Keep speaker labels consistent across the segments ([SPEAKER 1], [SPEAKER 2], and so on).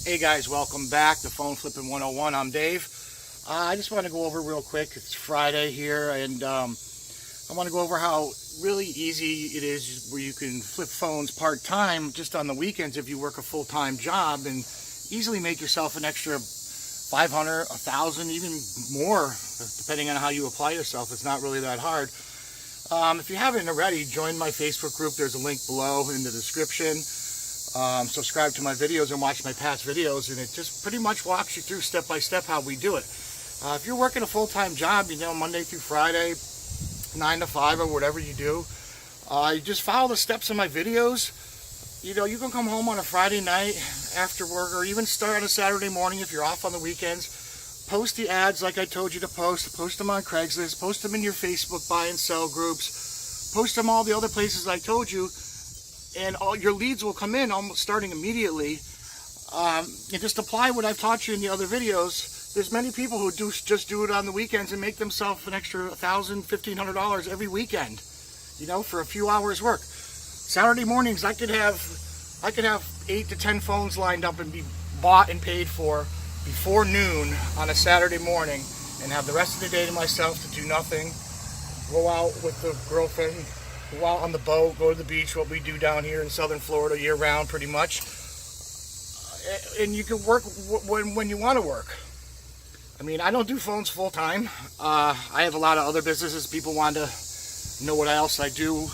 [SPEAKER 1] Hey guys, welcome back to Phone Flipping 101. I'm Dave. I just want to go over real quick. It's Friday here, and I want to go over how really easy it is where you can flip phones part-time just on the weekends if you work a full-time job, and easily make yourself an extra 500, 1,000, even more, depending on how you apply yourself. It's not really that hard. If you haven't already, join my Facebook group. There's a link below in the description. Subscribe to my videos and watch my past videos, and it just pretty much walks you through step by step how we do it. If you're working a full-time job, Monday through Friday, 9 to 5 or whatever you do, you just follow the steps in my videos. You can come home on a Friday night after work, or even start on a Saturday morning if you're off on the weekends. Post the ads like I told you to post them on Craigslist, post them in your Facebook buy and sell groups, post them all the other places I told you, and all your leads will come in almost starting immediately. And just apply what I've taught you in the other videos. There's many people who just do it on the weekends and make themselves an extra $1,000, $1,500 every weekend, for a few hours work. Saturday mornings, I could have 8 to 10 phones lined up and be bought and paid for before noon on a Saturday morning, and have the rest of the day to myself to do nothing. Go out with the girlfriend, go out on the boat, go to the beach, what we do down here in southern Florida year round pretty much. And you can work when you want to work. I don't do phones full time. I have a lot of other businesses. People want to know what else I do.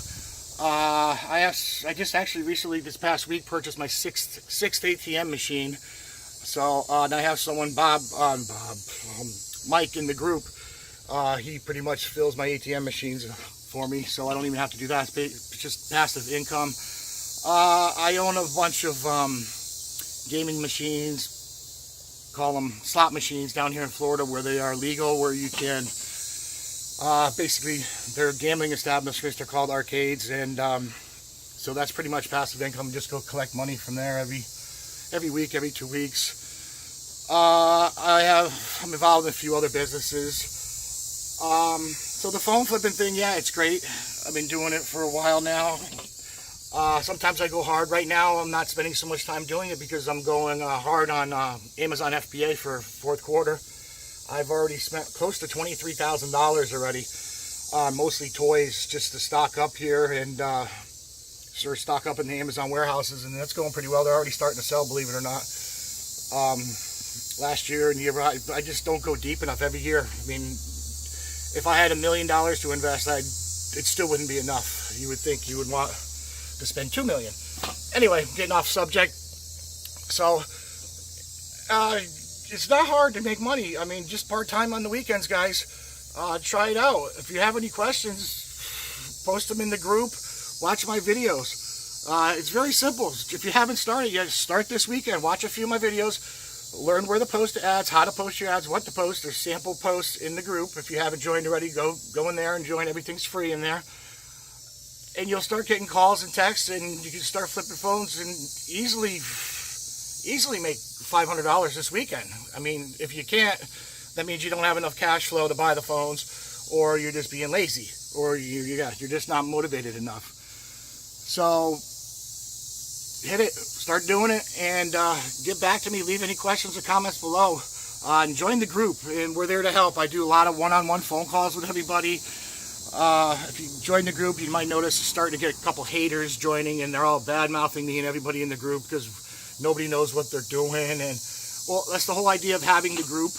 [SPEAKER 1] I just actually recently, this past week, purchased my sixth ATM machine. So and I have someone, Mike in the group. He pretty much fills my ATM machines for me, so I don't even have to do that. It's just passive income. I own a bunch of gaming machines, call them slot machines, down here in Florida, where they are legal, where you can basically, they're gambling establishments. They're called arcades, and so that's pretty much passive income. Just go collect money from there every week, every 2 weeks. I'm involved in a few other businesses. So the phone flipping thing, yeah, it's great. I've been doing it for a while now. Sometimes I go hard. Right now, I'm not spending so much time doing it because I'm going hard on Amazon FBA for fourth quarter. I've already spent close to $23,000 already, mostly toys, just to stock up here and sort of stock up in the Amazon warehouses, and that's going pretty well. They're already starting to sell, believe it or not. Last year and the year, I just don't go deep enough every year. If I had $1 million to invest, it still wouldn't be enough. You would think you would want to spend $2 million. Anyway, getting off subject. So, it's not hard to make money. Just part-time on the weekends, guys. Try it out. If you have any questions, post them in the group. Watch my videos. It's very simple. If you haven't started yet, start this weekend. Watch a few of my videos. Learn where to post the ads, how to post your ads, what to post. There's sample posts in the group. If you haven't joined already, go in there and join. Everything's free in there. And you'll start getting calls and texts, and you can start flipping phones and easily make $500 this weekend. If you can't, that means you don't have enough cash flow to buy the phones, or you're just being lazy, or you're just not motivated enough. So hit it, start doing it, and get back to me. Leave any questions or comments below, and join the group, and we're there to help. I do a lot of one-on-one phone calls with everybody. If you join the group, you might notice starting to get a couple haters joining, and they're all bad-mouthing me and everybody in the group because nobody knows what they're doing. And well, that's the whole idea of having the group,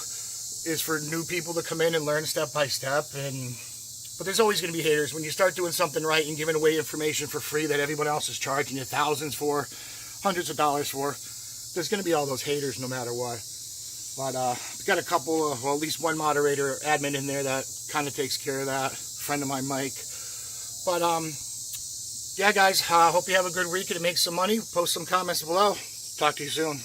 [SPEAKER 1] is for new people to come in and learn step by step. But there's always going to be haters. When you start doing something right and giving away information for free that everyone else is charging you thousands for, hundreds of dollars for, there's going to be all those haters no matter what. But we've got a couple of, well, at least one moderator, admin in there that kind of takes care of that. Friend of mine, Mike. But yeah, guys, hope you have a good week and make some money. Post some comments below. Talk to you soon.